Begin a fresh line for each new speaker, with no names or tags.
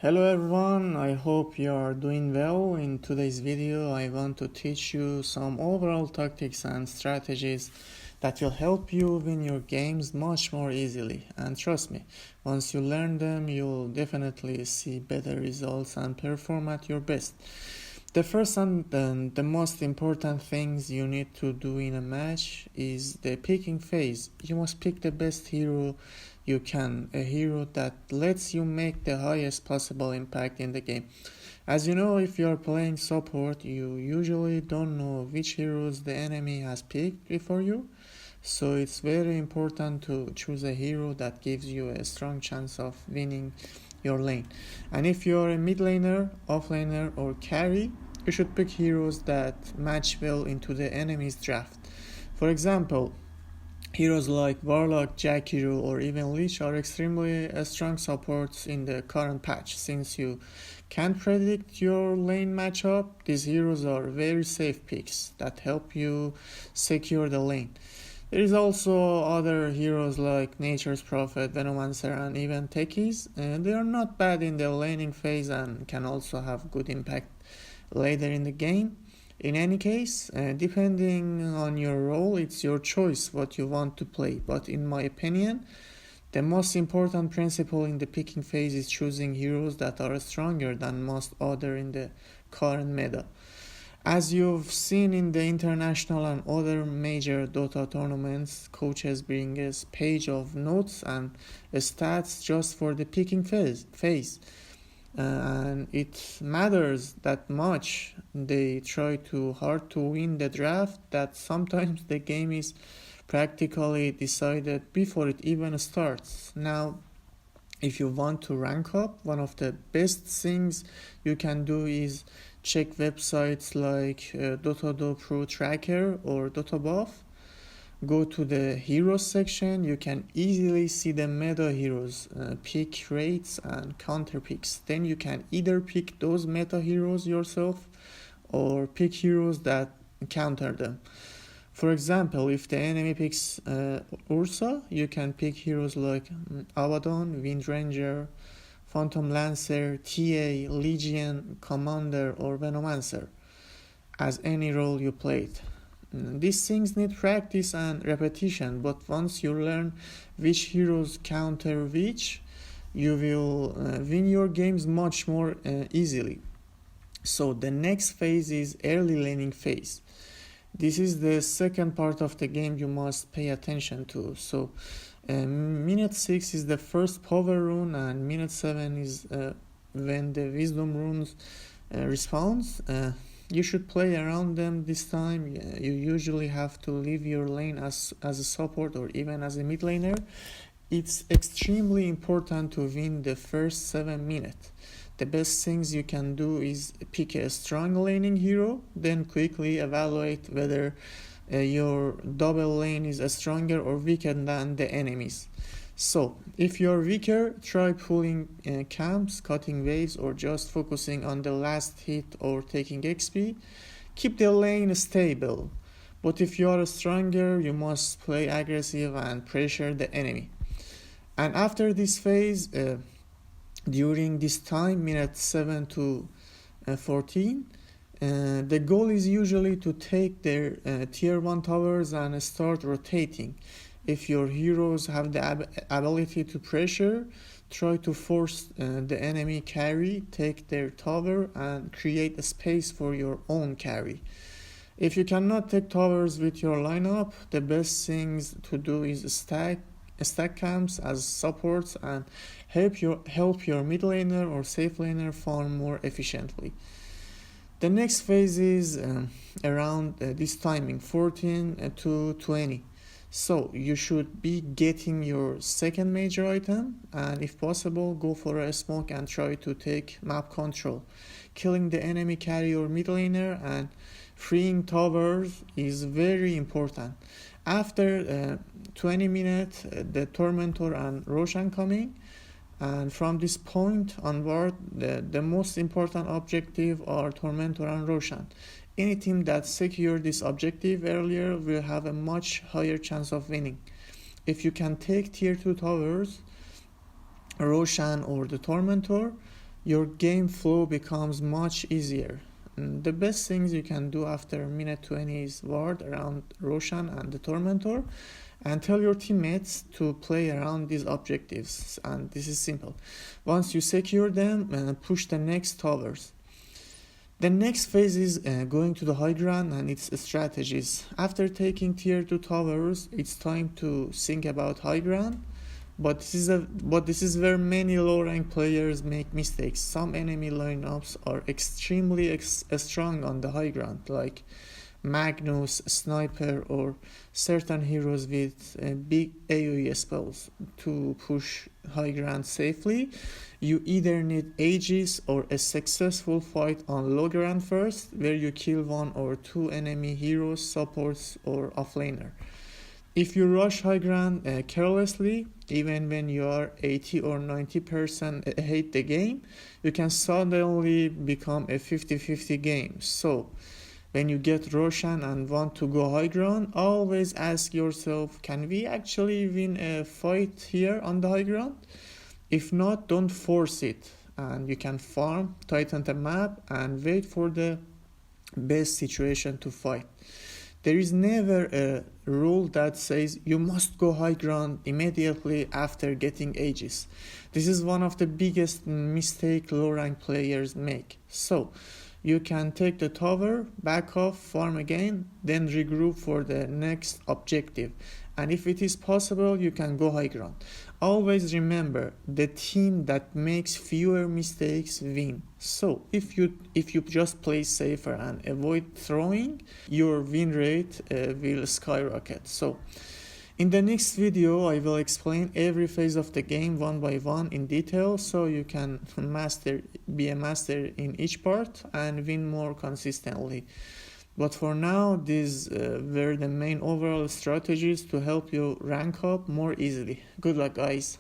Hello everyone, I hope you are doing well. In today's video I want to teach you some overall tactics and strategies that will help you win your games much more easily. And trust me, once you learn them you'll definitely see better results and perform at your best. The first and the most important things you need to do in a match is the picking phase. You must pick the best hero you can, a hero that lets you make the highest possible impact in the game. As you know, if you are playing support, you usually don't know which heroes the enemy has picked before you. So it's very important to choose a hero that gives you a strong chance of winning your lane. And if you're a mid laner, off laner or carry, you should pick heroes that match well into the enemy's draft. For example, heroes like Warlock, Jack Hero or even Leech are extremely strong supports in the current patch. Since you can't predict your lane matchup, these heroes are very safe picks that help you secure the lane. There is also other heroes like Nature's Prophet, Venomancer and even Techies. They are not bad in the laning phase and can also have good impact later in the game. In any case, depending on your role, it's your choice what you want to play. But in my opinion, the most important principle in the picking phase is choosing heroes that are stronger than most other in the current meta. As you've seen in the international and other major Dota tournaments, coaches bring us page of notes and stats just for the picking phase. And it matters that much. They try too hard to win the draft that sometimes the game is practically decided before it even starts. Now, if you want to rank up, one of the best things you can do is check websites like Dota Pro Tracker or Dota Buff. Go to the heroes section. You can easily see the meta heroes, pick rates and counter picks. Then you can either pick those meta heroes yourself or pick heroes that counter them. For example, if the enemy picks Ursa, you can pick heroes like Abaddon, Windranger, Phantom Lancer, TA, Legion, Commander or Venomancer as any role you played. These things need practice and repetition, but once you learn which heroes counter which, you will win your games much more easily. So the next phase is early laning phase. This is the second part of the game you must pay attention to. So minute 6 is the first power rune and minute 7 is when the wisdom runes respawns. You should play around them this time. You usually have to leave your lane as a support or even as a mid laner. It's extremely important to win the first 7 minutes. The best things you can do is pick a strong laning hero, then quickly evaluate whether your double lane is stronger or weaker than the enemies. So, if you're weaker, try pulling camps, cutting waves, or just focusing on the last hit or taking XP. Keep the lane stable. But if you are stronger, you must play aggressive and pressure the enemy. And after this phase, during this time, minute 7 to 14, the goal is usually to take their tier 1 towers and start rotating. If your heroes have the ability to pressure, try to force the enemy carry, take their tower and create a space for your own carry. If you cannot take towers with your lineup, the best things to do is stack camps as supports and help your mid laner or safe laner farm more efficiently. The next phase is around this timing, 14 to 20. So you should be getting your second major item and if possible go for a smoke and try to take map control. Killing the enemy carry or mid laner and freeing towers is very important. After 20 minutes the Tormentor and Roshan coming, and from this point onward the most important objective are Tormentor and Roshan. Any team that secured this objective earlier will have a much higher chance of winning. If you can take tier 2 towers, Roshan or the Tormentor, your game flow becomes much easier. The best things you can do after minute 20 is ward around Roshan and the Tormentor and tell your teammates to play around these objectives, and this is simple. Once you secure them, push the next towers. The next phase is going to the high ground and its strategies. After taking tier 2 towers, it's time to think about high ground. But this is where many low rank players make mistakes. Some enemy lineups are extremely strong on the high ground, like Magnus, Sniper, or certain heroes with big AoE spells. To push high ground safely, you either need Aegis or a successful fight on low ground first, where you kill one or two enemy heroes, supports, or offlaner. If you rush high ground carelessly, even when you are 80 or 90% ahead the game, you can suddenly become a 50-50 game. So, when you get Roshan and want to go high ground, always ask yourself, can we actually win a fight here on the high ground? If not, don't force it, and you can farm, tighten the map, and wait for the best situation to fight. There is never a rule that says you must go high ground immediately after getting Aegis. This is one of the biggest mistakes low rank players make. So, you can take the tower, back off, farm again, then regroup for the next objective. And if it is possible, you can go high ground. Always remember, the team that makes fewer mistakes win. So if you just play safer and avoid throwing, your win rate will skyrocket. So in the next video, I will explain every phase of the game one by one in detail, so you can be a master in each part and win more consistently. But for now, these were the main overall strategies to help you rank up more easily. Good luck, guys.